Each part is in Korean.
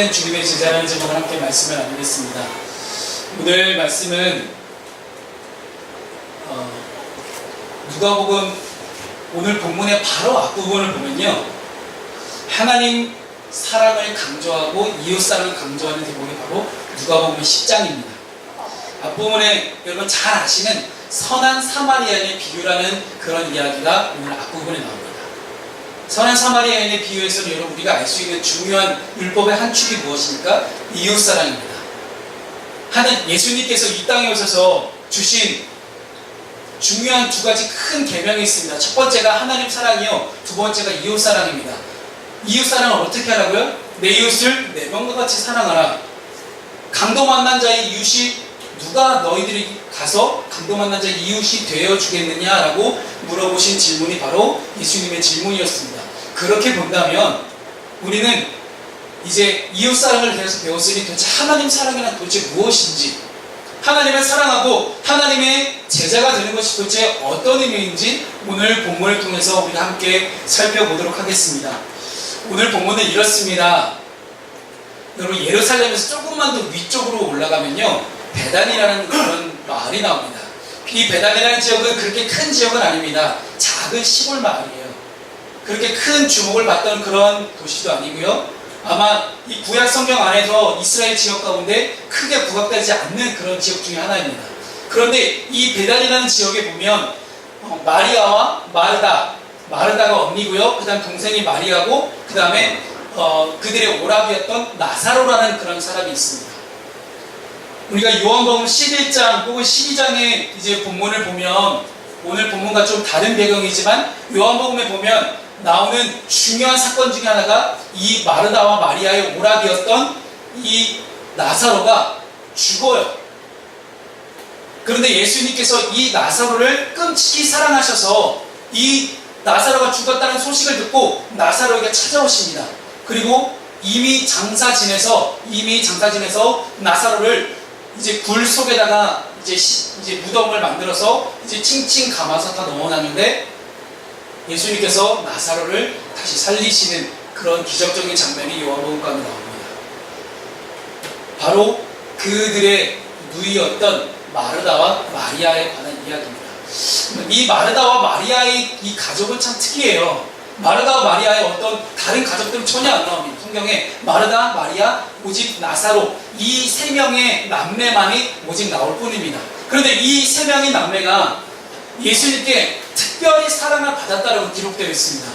참된 주님의 제자라는 제목으로 함께 말씀을 나누겠습니다. 오늘 말씀은 누가복음 오늘 본문의 바로 앞부분을 보면요, 하나님 사랑을 강조하고 이웃사랑을 강조하는 대목이 바로 누가복음 10장입니다. 앞부분에 여러분 잘 아시는 선한 사마리아인의 비유라는 그런 이야기가 오늘 앞부분에 나옵니다. 선한 사마리아인의 비유에서는 여러분 우리가 알 수 있는 중요한 율법의 한 축이 무엇입니까? 이웃사랑입니다. 예수님께서 이 땅에 오셔서 주신 중요한 두 가지 큰 계명이 있습니다. 첫 번째가 하나님 사랑이요, 두 번째가 이웃 사랑입니다. 이웃 사랑을 어떻게 하라고요? 내 이웃을 내 명과 같이 사랑하라. 강도 만난 자의 이웃이 누가 너희들이 가서 강도 만난 자의 이웃이 되어 주겠느냐라고 물어보신 질문이 바로 예수님의 질문이었습니다. 그렇게 본다면 우리는 이제 이웃 사랑을 대해서 배웠으니 도대체 하나님 사랑이란 도대체 무엇인지, 하나님을 사랑하고 하나님의 제자가 되는 것이 도대체 어떤 의미인지 오늘 본문을 통해서 우리가 함께 살펴보도록 하겠습니다. 오늘 본문은 이렇습니다. 여러분, 예루살렘에서 조금만 더 위쪽으로 올라가면요, 베단이라는 그런 마을이 나옵니다. 이 베단이라는 지역은 그렇게 큰 지역은 아닙니다. 작은 시골 마을이에요. 그렇게 큰 주목을 받던 그런 도시도 아니고요, 아마 이 구약 성경 안에서 이스라엘 지역 가운데 크게 부각되지 않는 그런 지역 중에 하나입니다. 그런데 이 베단이라는 지역에 보면 마리아와 마르다가 언니고요, 그 다음 동생이 마리아고, 그 다음에 그들의 오라비였던 나사로라는 그런 사람이 있습니다. 우리가 요한복음 11장 혹은 12장의 이제 본문을 보면, 오늘 본문과 좀 다른 배경이지만 요한복음에 보면 나오는 중요한 사건 중에 하나가 이 마르다와 마리아의 오라비였던 이 나사로가 죽어요. 그런데 예수님께서 이 나사로를 끔찍이 사랑하셔서 이 나사로가 죽었다는 소식을 듣고 나사로에게 찾아오십니다. 그리고 이미 장사 지내서 나사로를 이제 굴 속에다가 이제 무덤을 만들어서 이제 칭칭 감아서 다 넣어놨는데, 예수님께서 나사로를 다시 살리시는 그런 기적적인 장면이 요한복음 가운데 나옵니다. 바로 그들의 누이였던 마르다와 마리아에 관한 이야기입니다. 이 마르다와 마리아의 이 가족은 참 특이해요. 마르다와 마리아의 어떤 다른 가족들은 전혀 안 나옵니다. 성경에 마르다, 마리아, 오직 나사로, 이 세 명의 남매만이 오직 나올 뿐입니다. 그런데 이 세 명의 남매가 예수님께 특별히 사랑을 받았다라고 기록되어 있습니다.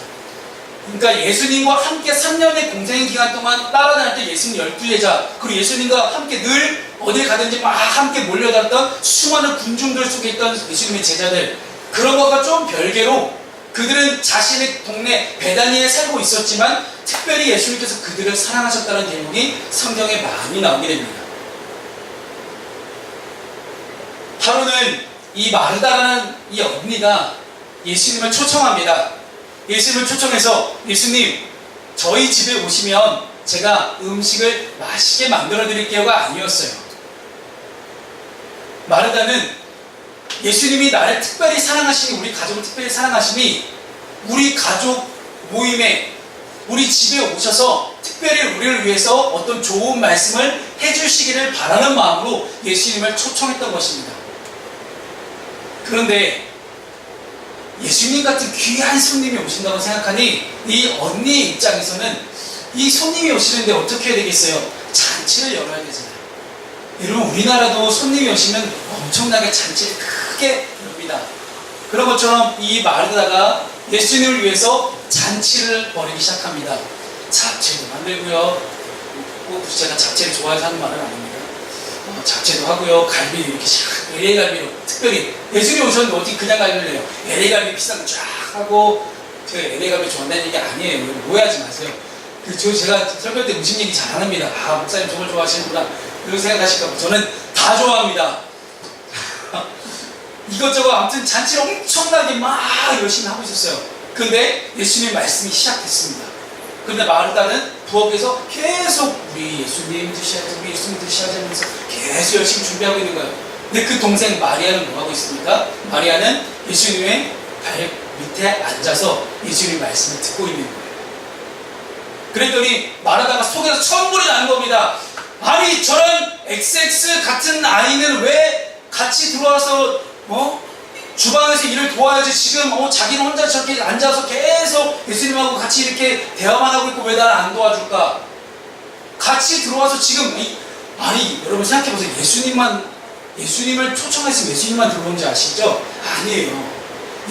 그러니까 예수님과 함께 3년의 공생 기간 동안 따라다닐 때 예수님 12제자, 그리고 예수님과 함께 늘 어딜 가든지 막 함께 몰려다녔던 수많은 군중들 속에 있던 예수님의 제자들, 그런 것과 좀 별개로 그들은 자신의 동네 베다니에 살고 있었지만 특별히 예수님께서 그들을 사랑하셨다는 대목이 성경에 많이 나오게 됩니다. 하루는 이 마르다라는 이 언니가 예수님을 초청합니다. 예수님을 초청해서, 예수님, 저희 집에 오시면 제가 음식을 맛있게 만들어 드릴게요가 아니었어요. 마르다는 예수님이 나를 특별히 사랑하시니, 우리 가족을 특별히 사랑하시니 우리 가족 모임에, 우리 집에 오셔서 특별히 우리를 위해서 어떤 좋은 말씀을 해주시기를 바라는 마음으로 예수님을 초청했던 것입니다. 그런데 예수님 같은 귀한 손님이 오신다고 생각하니 이 언니의 입장에서는 이 손님이 오시는데 어떻게 해야 되겠어요? 잔치를 열어야 되잖아요. 여러분, 우리나라도 손님이 오시면 엄청나게 잔치를 크게 엽니다. 그런 것처럼 이 마르다가 예수님을 위해서 잔치를 벌이기 시작합니다. 잡채도 만들고요, 꼭 제가 잡채를 좋아해서 하는 말은 아닙니다. 잡채도 하고요, 갈비도 이렇게 LA 갈비로 특별히, 예수님 오셨는데 어떻게 그냥 갈비를 해요? LA 갈비 비싼 거 쫙 하고, 제가 LA 갈비 좋아한다는 얘기 아니에요. 오해하지 마세요. 제가 설교 때 음식 얘기 잘 안 합니다. 아, 목사님 정말 좋아하시는구나, 그렇게 생각하실까 봐. 저는 다 좋아합니다. 이것저것 아무튼 잔치를 엄청나게 막 열심히 하고 있었어요. 그런데 예수님 말씀이 시작됐습니다. 그런데 마르다는 부엌에서 계속 우리 예수님 드셔야지 하면서 계속 열심히 준비하고 있는 거예요. 근데 그 동생 마리아는 뭐 하고 있습니까? 마리아는 예수님의 발 밑에 앉아서 예수님 말씀을 듣고 있는 거예요. 그랬더니 마르다가 속에서 천불이 나는 겁니다. 아니 저런 XX 같은 아이는 왜 같이 들어와서 주방에서 일을 도와야지 지금 자기는 혼자 저렇게 앉아서 계속 예수님하고 같이 이렇게 대화만 하고 있고 왜 나를 안 도와줄까? 같이 들어와서 지금 아니 여러분 생각해보세요. 예수님을 초청했으면 예수님만 들어온지 아시죠? 아니에요.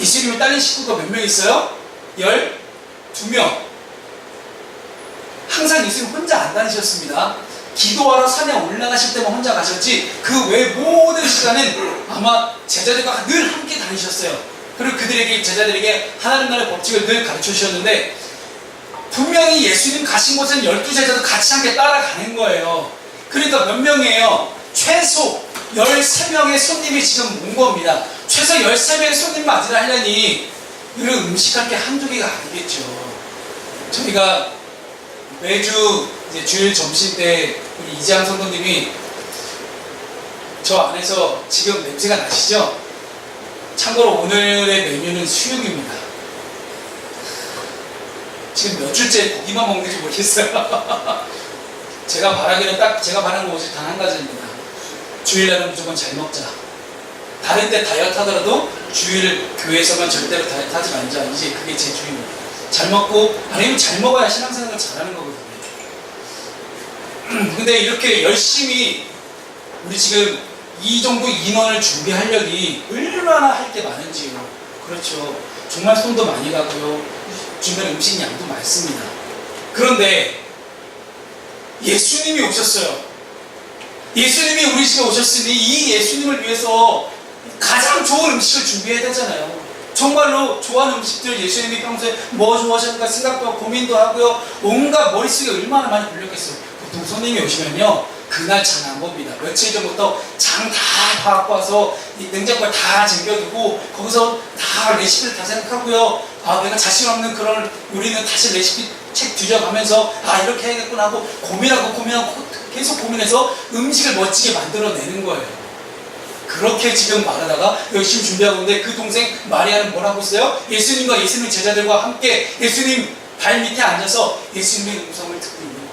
예수님이 딸린 식구가 몇 명 있어요? 12명. 항상 예수님 혼자 안 다니셨습니다. 기도하러 산에 올라가실 때만 혼자 가셨지 그 외 모든 시간은 아마 제자들과 늘 함께 다니셨어요. 그리고 제자들에게 하나님 나라의 법칙을 늘 가르쳐 주셨는데 분명히 예수님 가신 곳은 12제자도 같이 함께 따라가는 거예요. 그러니까 몇 명이에요? 최소 13명의 손님이 지금 온 겁니다. 최소 13명의 손님 맞이를 하려니 이런 음식할 게 한두 개가 아니겠죠. 저희가 매주 이제 주일 점심 때 우리 이재양 성도님이 저 안에서 지금 냄새가 나시죠? 참고로 오늘의 메뉴는 수육입니다. 지금 몇 주째 고기만 먹는지 모르겠어요. 제가 바라기는 딱 제가 바라는 것이 단 한 가지입니다. 주일날은 무조건 잘 먹자. 다른 때 다이어트 하더라도 주일 교회에서만 절대로 다이어트 하지 말자. 이제 그게 제 주의입니다. 잘 먹고 아니면 잘 먹어야 신앙생활을 잘하는 거거든요. 근데 이렇게 열심히 우리 지금 이 정도 인원을 준비하려니 얼마나 할 게 많은지요. 그렇죠. 정말 손도 많이 가고요. 주변 음식 양도 많습니다. 그런데 예수님이 오셨어요. 예수님이 우리 집에 오셨으니 이 예수님을 위해서 가장 좋은 음식을 준비해야 되잖아요. 정말로 좋아하는 음식들 예수님이 평소에 뭐 좋아하셨는가 생각도 하고 고민도 하고요. 온갖 머릿속에 얼마나 많이 굴렸겠어요. 보통 손님이 오시면요 그날 장 안 봅니다. 며칠 전부터 장 다 갖고 와서 냉장고에 다 챙겨두고 거기서 다 레시피를 다 생각하고요. 내가 자신 없는 그런 요리는 다시 레시피 책 뒤져가면서 이렇게 해야겠구나 하고 고민하고 계속 고민해서 음식을 멋지게 만들어내는 거예요. 그렇게 지금 마르다가 열심히 준비하고 있는데 그 동생 마리아는 뭘 하고 있어요? 예수님과 예수님 제자들과 함께 예수님 발 밑에 앉아서 예수님의 음성을 듣고 있는 거예요.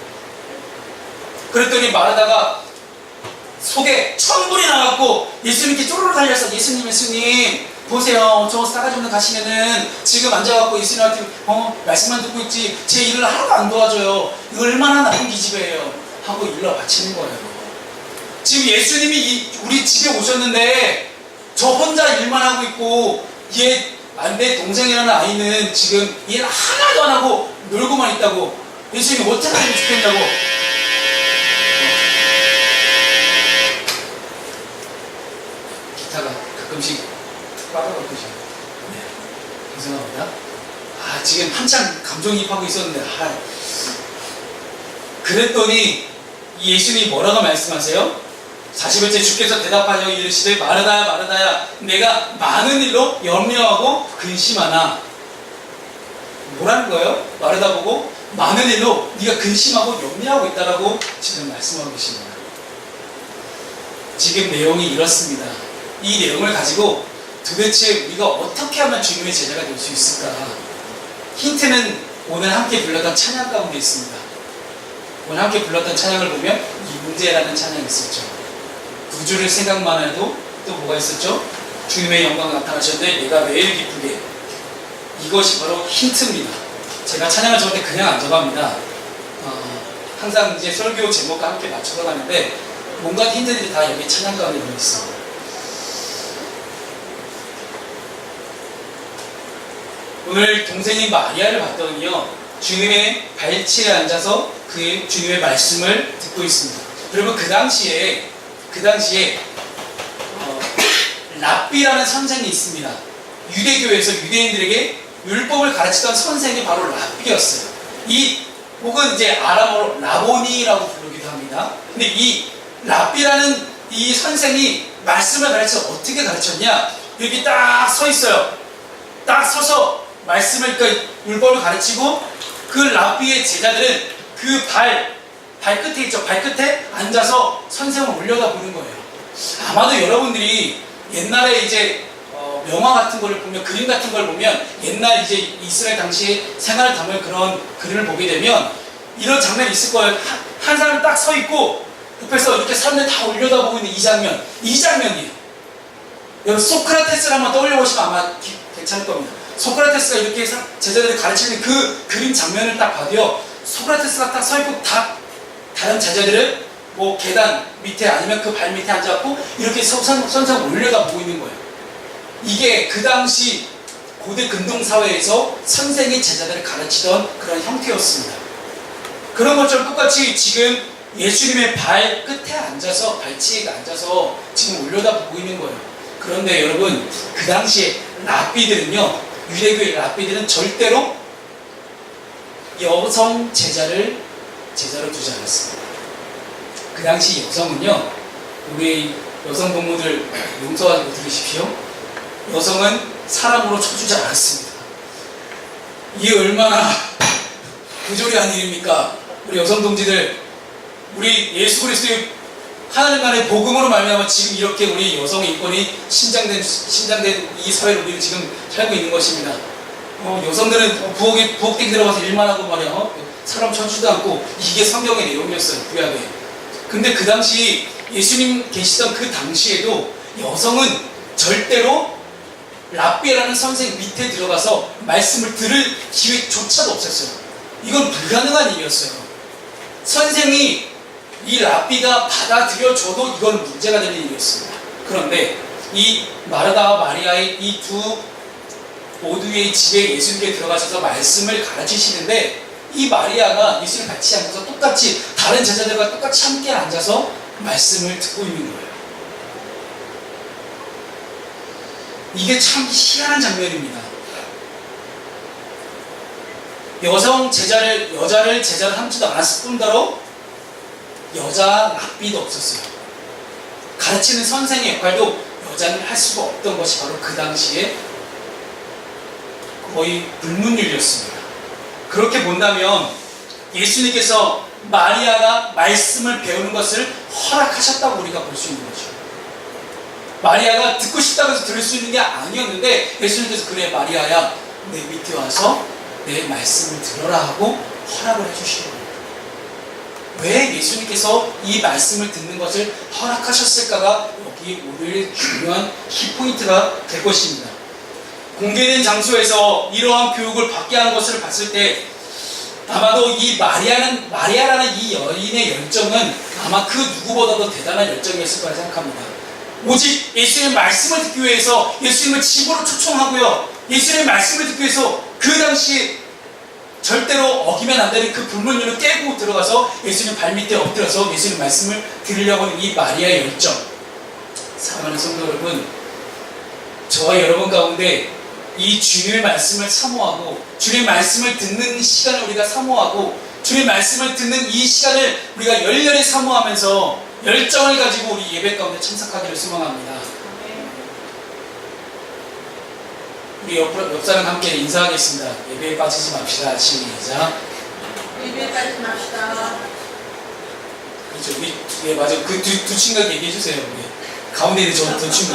그랬더니 마르다가 속에 천불이 나갖고 예수님께 쪼르르 달려서 예수님 보세요. 저 싸가지 없는 가시면은 지금 앉아갖고 예수님한테 말씀만 듣고 있지 제 일을 하나도 안 도와줘요. 이거 얼마나 나쁜 기집애예요 하고 일러 바치는 거예요. 지금 예수님이 우리 집에 오셨는데 저 혼자 일만 하고 있고 내 동생이라는 아이는 지금 일 하나도 안 하고 놀고만 있다고 예수님이 어떻게 하면 좋겠냐고. 기타가 가끔씩 빠져가지고 죄송합니다. 지금 한창 감정이입하고 있었는데 그랬더니 예수님이 뭐라고 말씀하세요? 40일째 주께서 대답하여 이르시되 마르다야 마르다야 내가 많은 일로 염려하고 근심하나. 뭐라는 거예요? 마르다 보고 많은 일로 네가 근심하고 염려하고 있다라고 지금 말씀하고 계십니다. 지금 내용이 이렇습니다. 이 내용을 가지고 도대체 우리가 어떻게 하면 주님의 제자가 될 수 있을까? 힌트는 오늘 함께 불렀던 찬양 가운데 있습니다. 오늘 함께 불렀던 찬양을 보면 임재라는 찬양이 있었죠. 구주를 생각만 해도 또 뭐가 있었죠? 주님의 영광 나타나셨는데 내가 매일 기쁘게. 이것이 바로 힌트입니다. 제가 찬양을 적을 때 그냥 안 적합니다. 항상 이제 설교 제목과 함께 맞춰서 가는데 뭔가 힌트들이 다 여기 찬양 가운데 들어있어. 오늘 동생인 마리아를 봤더니요 주님의 발치에 앉아서 그의 주님의 말씀을 듣고 있습니다. 여러분 그 당시에 랍비라는 선생이 있습니다. 유대교에서 유대인들에게 율법을 가르치던 선생이 바로 랍비였어요. 혹은 이제 아람어로 라보니라고 부르기도 합니다. 근데 이 랍비라는 이 선생이 말씀을 가르쳐서 어떻게 가르쳤냐? 여기 딱 서 있어요. 딱 서서 말씀을 율법을 가르치고 그 랍비의 제자들은 그 발끝에 있죠. 발끝에 앉아서 선생을 올려다 보는 거예요. 아마도 여러분들이 옛날에 이제 명화 같은 걸 보면 그림 같은 걸 보면 옛날 이제 이스라엘 당시 생활을 담을 그런 글을 보게 되면 이런 장면이 있을 거예요. 한 사람이 딱 서 있고 옆에서 이렇게 사람들 다 올려다보고 있는 이 장면이에요. 여러분 소크라테스를 한번 떠올려보시면 아마 괜찮을 겁니다. 소크라테스가 이렇게 제자들을 가르치는 그 그림 장면을 딱 봐도요, 소크라테스가 딱 서 있고 다른 제자들은 뭐 계단 밑에 아니면 그 발 밑에 앉아갖고 이렇게 선상 올려다보고 있는 거예요. 이게 그 당시 고대 근동사회에서 선생이 제자들을 가르치던 그런 형태였습니다. 그런 것처럼 똑같이 지금 예수님의 발 끝에 앉아서, 발치에 앉아서 지금 올려다보고 있는 거예요. 그런데 여러분, 그 당시에 랍비들은요, 유대교의 랍비들은 절대로 여성 제자로 두지 않았습니다. 그 당시 여성은요, 우리 여성 동무들 용서하고 들으십시오. 여성은 사람으로 쳐주지 않았습니다. 이게 얼마나 부조리한 일입니까? 우리 여성 동지들, 우리 예수 그리스도의 하나님만의 복음으로 말미암아 지금 이렇게 우리 여성의 인권이 신장된 이 사회를 우리는 지금 살고 있는 것입니다. 여성들은 부엌에 들어가서 일만 하고 말이야, 사람 쳐주지도 않고, 이게 성경의 내용이었어요, 구약에. 근데 그 당시 예수님 계시던 그 당시에도 여성은 절대로 랍비라는 선생 밑에 들어가서 말씀을 들을 기회조차도 없었어요. 이건 불가능한 일이었어요. 선생이 이 랍비가 받아들여줘도 이건 문제가 되는 일이었습니다. 그런데 이 마르다와 마리아의 이 두 모두의 집에 예수님께 들어가셔서 말씀을 가르치시는데, 이 마리아가 예수님 같이 앉아서 똑같이 다른 제자들과 똑같이 함께 앉아서 말씀을 듣고 있는 거예요. 이게 참 희한한 장면입니다. 여자를 제자를 삼지도 않았을 뿐더러 여자 랍비도 없었어요. 가르치는 선생의 역할도 여자는 할 수가 없던 것이 바로 그 당시에 거의 불문율이었습니다. 그렇게 본다면 예수님께서 마리아가 말씀을 배우는 것을 허락하셨다고 우리가 볼 수 있는 거죠. 마리아가 듣고 싶다고 해서 들을 수 있는 게 아니었는데, 예수님께서 그래 마리아야, 내 밑에 와서 내 말씀을 들어라 하고 허락을 해주시는 거예요. 왜 예수님께서 이 말씀을 듣는 것을 허락하셨을까가 여기 오늘 중요한 키포인트가 될 것입니다. 공개된 장소에서 이러한 교육을 받게 한 것을 봤을 때 아마도 이 마리아라는 이 여인의 열정은 아마 그 누구보다도 대단한 열정이었을 거라 생각합니다. 오직 예수님의 말씀을 듣기 위해서 예수님을 집으로 초청하고요, 예수님의 말씀을 듣기 위해서 그 당시 절대로 어기면 안 되는 그 불문율을 깨고 들어가서 예수님 발밑에 엎드려서 예수님 말씀을 들으려고 하는 이 마리아의 열정. 사랑하는 성도 여러분, 저와 여러분 가운데 이 주님의 말씀을 사모하고 주님의 말씀을 듣는 시간을 우리가 사모하고 주님의 말씀을 듣는 이 시간을 우리가 열렬히 사모하면서 열정을 가지고 우리 예배 가운데 참석하기를 소망합니다. 우리 옆 사람 함께 인사하겠습니다. 예배에 빠지지 맙시다. 시작. 예배에 빠지지 맙시다. 그렇죠. 예, 맞아. 그 두 친구가 얘기해 주세요. 가운데 있는 저 두 친구.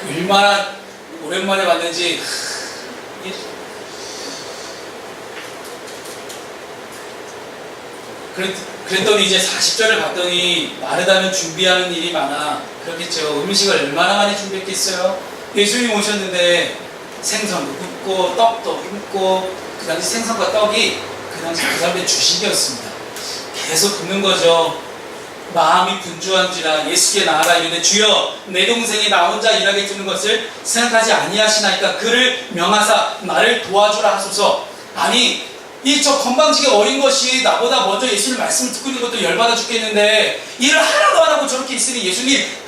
얼마나 오랜만에 봤는지. 그랬더니 이제 40절을 봤더니 마르다는 준비하는 일이 많아. 그렇겠죠. 음식을 얼마나 많이 준비했겠어요. 예수님이 오셨는데 생선도 굽고 떡도 굽고, 그 당시 생선과 떡이 그 당시 그 사람들의 주식이었습니다. 계속 굽는 거죠. 마음이 분주한지라 예수께 나아가 이르되 주여 내 동생이 나 혼자 일하게 두는 것을 생각하지 아니하시나이까 그를 명하사 나를 도와주라 하소서. 아니 이 저 건방지게 어린 것이 나보다 먼저 예수님 말씀을 듣고 있는 것도 열받아 죽겠는데 일을 하나도 안 하고 저렇게 있으니 예수님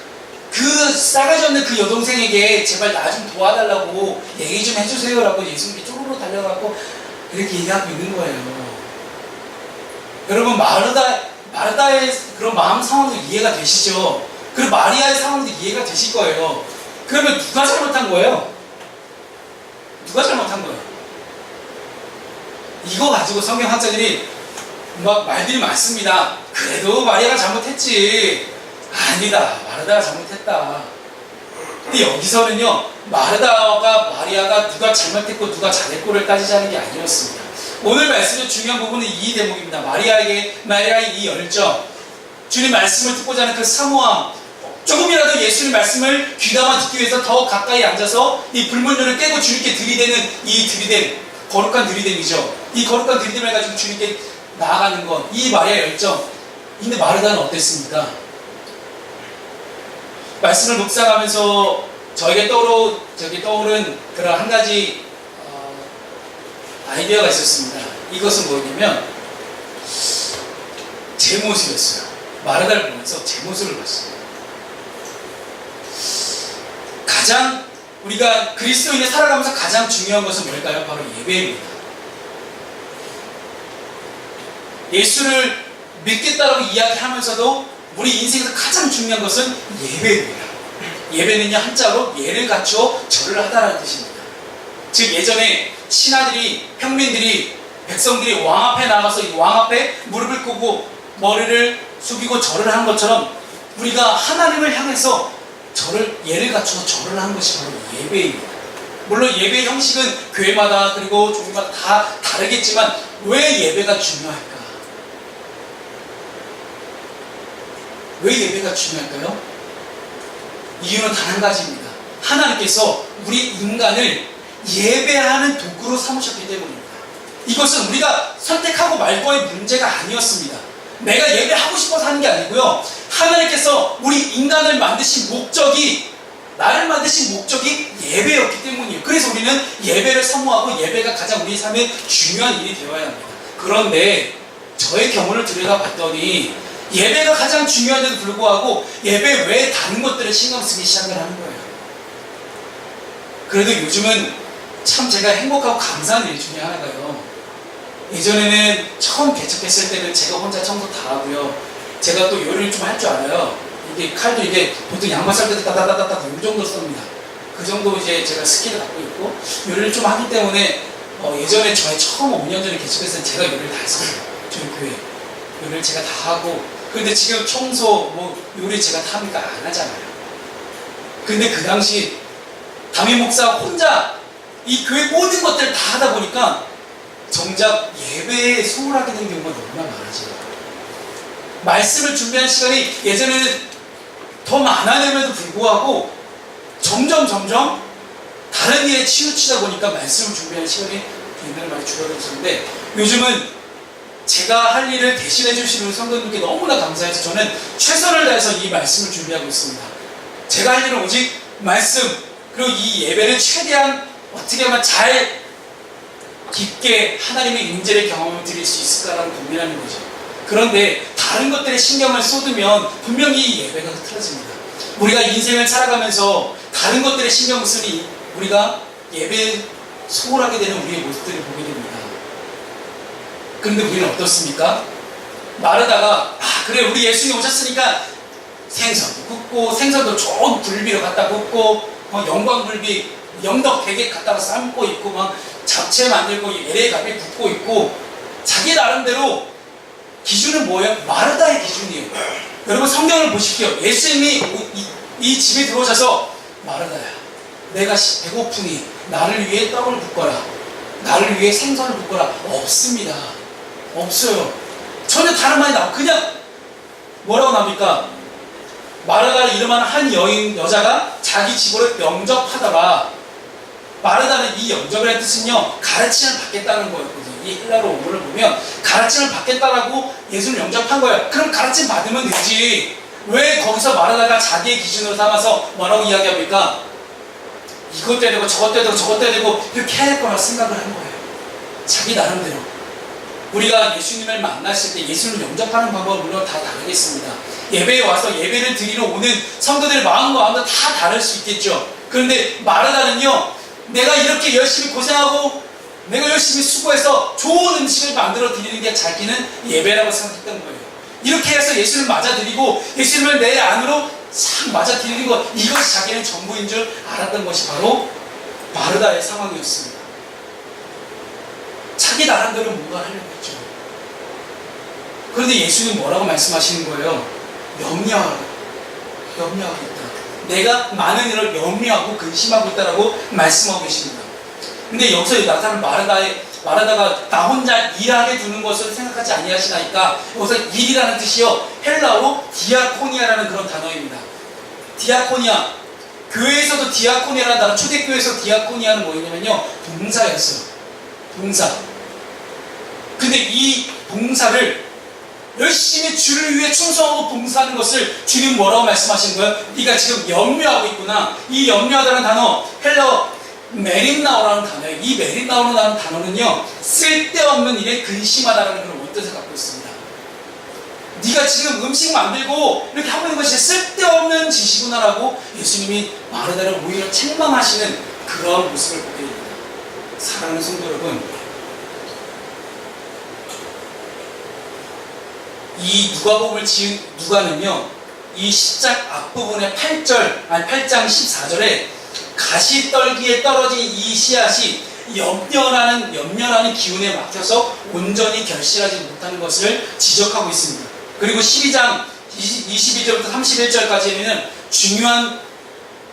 그 싸가지 없는 그 여동생에게 제발 나 좀 도와달라고 얘기 좀 해주세요 라고 예수님께 쪼르르 달려가고 이렇게 얘기하고 있는 거예요. 여러분 마르다의 그런 마음 상황도 이해가 되시죠? 그리고 마리아의 상황도 이해가 되실 거예요. 그러면 누가 잘못한 거예요? 누가 잘못한 거예요? 이거 가지고 성경학자들이 막 말들이 많습니다. 그래도 마리아가 잘못했지. 아니다, 마르다가 잘못했다. 근데 여기서는요, 마르다와 마리아가 누가 잘못했고 누가 잘했고를 따지자는 게 아니었습니다. 오늘 말씀의 중요한 부분은 이 대목입니다. 마리아의 이 열정, 주님 말씀을 듣고자 하는 그 사모함, 조금이라도 예수님 말씀을 귀담아 듣기 위해서 더 가까이 앉아서 이 불문율을 깨고 주님께 들이대는 이 들이댐, 거룩한 들이댐이죠. 이 거룩한 들이댐을 가지고 주님께 나아가는 것, 이 마리아의 열정. 근데 마르다는 어땠습니까? 말씀을 묵상하면서 저에게 떠오른 그런 한 가지 아이디어가 있었습니다. 이것은 뭐냐면 제 모습이었어요. 마르다를 보면서 제 모습을 봤어요. 가장 우리가 그리스도인이 살아가면서 가장 중요한 것은 뭘까요? 바로 예배입니다. 예수를 믿겠다라고 이야기하면서도 우리 인생에서 가장 중요한 것은 예배입니다. 예배는요, 한자로 예를 갖추어 절을 하다라는 뜻입니다. 즉 예전에 신하들이, 평민들이, 백성들이 왕 앞에 나가서 이 왕 앞에 무릎을 꿇고 머리를 숙이고 절을 한 것처럼 우리가 하나님을 향해서 예를 갖추어 절을 한 것이 바로 예배입니다. 물론 예배의 형식은 교회마다 그리고 종교마다 다 다르겠지만 왜 예배가 중요할까? 왜 예배가 중요할까요? 이유는 단 한 가지입니다. 하나님께서 우리 인간을 예배하는 도구로 삼으셨기 때문입니다. 이것은 우리가 선택하고 말고의 문제가 아니었습니다. 내가 예배하고 싶어서 하는 게 아니고요. 하나님께서 우리 인간을 만드신 목적이, 나를 만드신 목적이 예배였기 때문이에요. 그래서 우리는 예배를 사모하고 예배가 가장 우리 삶의 중요한 일이 되어야 합니다. 그런데 저의 경우를 들여다봤더니 예배가 가장 중요한데도 불구하고 예배 외에 다른 것들을 신경 쓰기 시작을 하는 거예요. 그래도 요즘은 참 제가 행복하고 감사한 일 중에 하나가요. 예전에는 처음 개척했을 때는 제가 혼자 청소 다 하고요. 제가 또 요리를 좀 할 줄 알아요. 이게 칼도 이게 보통 양말 썰 때도 따다다다다 이 정도 씁니다. 그 정도 이제 제가 스킬을 갖고 있고 요리를 좀 하기 때문에 예전에 저희 처음 5년 전에 개척했을 때 제가 요리를 다 했어요. 저희 교회 요리를 제가 다 하고. 근데 지금 청소 요리 제가 다 합니까? 안 하잖아요. 근데 그 당시 담임 목사 혼자 이 교회 모든 것들을 다 하다 보니까 정작 예배에 소홀하게 된 경우가 너무나 많아져요. 말씀을 준비한 시간이 예전에는 더 많아짐에도 불구하고 점점 다른 일에 치우치다 보니까 말씀을 준비하는 시간이 굉장히 많이 줄어들었는데 요즘은 제가 할 일을 대신해 주시는 성도님께 너무나 감사해서 저는 최선을 다해서 이 말씀을 준비하고 있습니다. 제가 할 일은 오직 말씀, 그리고 이 예배를 최대한 어떻게 하면 잘 깊게 하나님의 임재를 경험을 드릴 수 있을까라는 고민하는 거죠. 그런데 다른 것들에 신경을 쏟으면 분명히 이 예배가 흐트러집니다. 우리가 인생을 살아가면서 다른 것들에 신경을 쓰니 우리가 예배에 소홀하게 되는 우리의 모습들을 보게 됩니다. 그런데 우리는 어떻습니까? 마르다가 그래 우리 예수님 오셨으니까 생선도 굽고 생선도 좋은 굴비로 갖다 굽고 영광굴비 영덕 대게 갖다가 삶고 있고 막 잡채 만들고 LA 갈비 굽고 있고 자기 나름대로 기준은 뭐예요? 마르다의 기준이에요. 여러분 성경을 보십시오. 예수님이 이 집에 들어오셔서 마르다야 내가 배고프니 나를 위해 떡을 붓거라 나를 위해 생선을 붓거라 없습니다. 없어요. 전혀 다른 말이 나와. 그냥 뭐라고 나옵니까? 마르다를 이름하는 한 여자가 자기 집으로 영접하다가 마르다는 이 영접이라는 뜻은요 가르침을 받겠다는 거였거든요. 이 헬라어 원문을 보면 가르침을 받겠다라고 예수를 영접한 거예요. 그럼 가르침 받으면 되지. 왜 거기서 마르다가 자기의 기준으로 삼아서 뭐라고 이야기합니까? 이것도 해야 되고 저것도 해야 되고 저것도 해야 되고 이렇게 해야 될 거라고 생각을 한 거예요. 자기 나름대로. 우리가 예수님을 만났을 때 예수님을 영접하는 방법은 물론 다 다르겠습니다. 예배에 와서 예배를 드리러 오는 성도들의 마음도 다 다를 수 있겠죠. 그런데 마르다는요 내가 이렇게 열심히 고생하고 내가 열심히 수고해서 좋은 음식을 만들어 드리는 게 자기는 예배라고 생각했던 거예요. 이렇게 해서 예수님을 맞아드리고 예수님을 내 안으로 싹 맞아드리는 것, 이것이 자기는 전부인 줄 알았던 것이 바로 마르다의 상황이었습니다. 자기 나름대로 뭔가 하려고 했죠. 그런데 예수님 뭐라고 말씀하시는 거예요? 염려하고 있다. 내가 많은 일을 염려하고 근심하고 있다라고 말씀하고 계십니다. 근데 여기서 나타난 마르다의 말하다가 나 혼자 일하게 두는 것을 생각하지 아니하시나이까. 여기서 일이라는 뜻이요, 헬라어로 디아코니아라는 그런 단어입니다. 디아코니아, 교회에서도 디아코니아라는 단어, 초대교회에서 디아코니아는 뭐였냐면요, 봉사였어요. 봉사. 근데 이 봉사를 열심히 주를 위해 충성하고 봉사하는 것을 주님 뭐라고 말씀하시는 거예요? 네가 지금 염려하고 있구나. 이 염려하다는 단어, 헬라어 메린나오라는 단어예요. 이 메린나오라는 단어는요, 쓸데없는 일에 근심하다라는 그런 원뜻을 갖고 있습니다. 네가 지금 음식 만들고 이렇게 하고 있는 것이 쓸데없는 짓이구나라고 예수님이 마르다를 오히려 책망하시는 그런 모습을 보게 됩니다. 사랑하는 성도 여러분, 이 누가복음을 지은 누가는요, 이 10장 앞부분의 8장 14절에 가시떨기에 떨어진 이 씨앗이 염려라는 기운에 막혀서 온전히 결실하지 못하는 것을 지적하고 있습니다. 그리고 12장 22절부터 31절까지는 중요한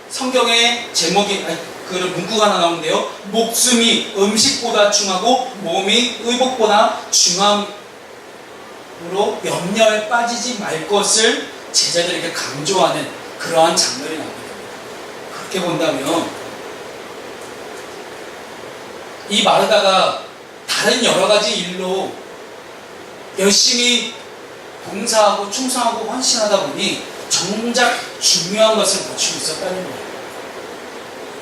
성경의 제목이, 그런 문구가 하나 나오는데요. 목숨이 음식보다 중하고 몸이 의복보다 중함으로 염려에 빠지지 말 것을 제자들에게 강조하는 그러한 장면이 나옵니다. 그렇게 본다면 이 마르다가 다른 여러 가지 일로 열심히 봉사하고 충성하고 헌신하다 보니 정작 중요한 것을 놓치고 있었다는 거예요.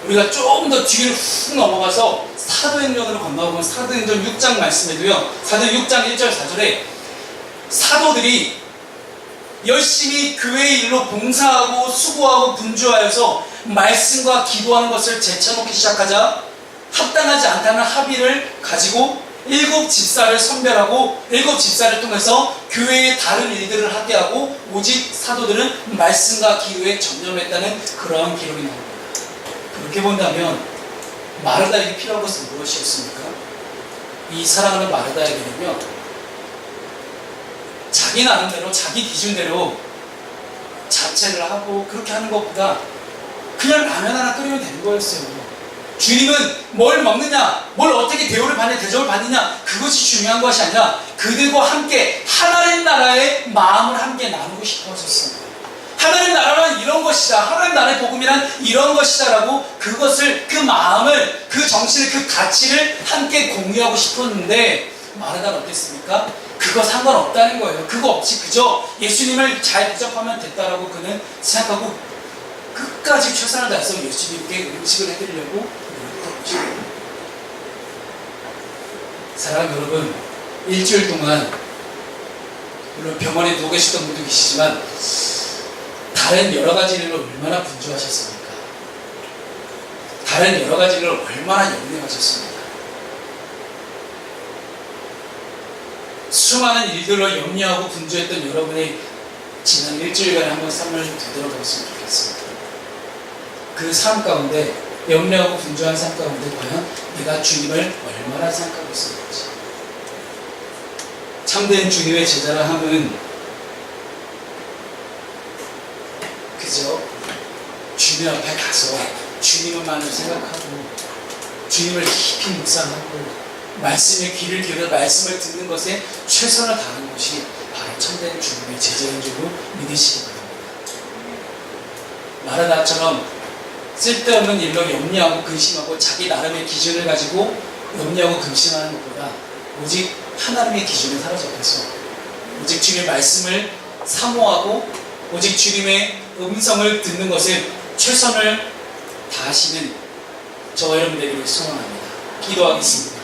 우리가 조금 더 뒤를 훅 넘어가서 사도행전으로 건너보면 사도행전 6장 말씀에도요, 사도행전 6장 1절 4절에 사도들이 열심히 교회의 일로 봉사하고 수고하고 분주하여서 말씀과 기도하는 것을 제쳐놓기 시작하자 합당하지 않다는 합의를 가지고 7 집사를 선별하고 7 집사를 통해서 교회의 다른 일들을 하게 하고 오직 사도들은 말씀과 기도에 전념했다는 그러한 기록이 나옵니다. 그렇게 본다면 마르다에게 필요한 것은 무엇이었습니까? 이 사랑하는 마르다에게는요, 자기 나름대로 자기 기준대로 자체를 하고 그렇게 하는 것보다 그냥 라면 하나 끓이면 되는 거였어요. 주님은 뭘 먹느냐, 뭘 어떻게 대우를 받느냐, 대접을 받느냐, 그것이 중요한 것이 아니라 그들과 함께 하나님 나라의 마음을 함께 나누고 싶어 하셨습니다. 하나님 나라는 이런 것이다, 하나님 나라의 복음이란 이런 것이다 라고 그것을, 그 마음을, 그 정신을, 그 가치를 함께 공유하고 싶었는데 마르다는 어땠습니까? 그거 상관없다는 거예요. 그거 없이 그저 예수님을 잘 대접하면 됐다라고 그는 생각하고 끝까지 최선을 다해서 예수님께 음식을 해드리려고 노력했던 것입니다. 사랑하는 여러분, 일주일 동안 물론 병원에 누워 계시던 분도 계시지만 다른 여러 가지 일로 얼마나 분주하셨습니까? 다른 여러 가지 일로 얼마나 염려하셨습니까? 수많은 일들로 염려하고 분주했던 여러분의 지난 일주일간의 한번 삶을 되돌아보았으면 좋겠습니다. 그 삶 가운데, 염려하고 분주한 삶 가운데 과연 내가 주님을 얼마나 생각하고 있었는지. 참된 주님의 제자라 함은 그저 주님 앞에 가서 주님만을 생각하고 주님을 깊이 묵상하고 말씀에 귀를 기울여 말씀을 듣는 것에 최선을 다하는 것이 바로 참된 주님의 제자인 줄로 믿으시기 바랍니다. 마르다처럼 쓸데없는 일로 염려하고 근심하고 자기 나름의 기준을 가지고 염려하고 근심하는 것보다 오직 하나님의 기준에 사로잡혀서 오직 주님의 말씀을 사모하고 오직 주님의 음성을 듣는 것에 최선을 다하시는 저와 여러분들에게 소원합니다. 기도하겠습니다.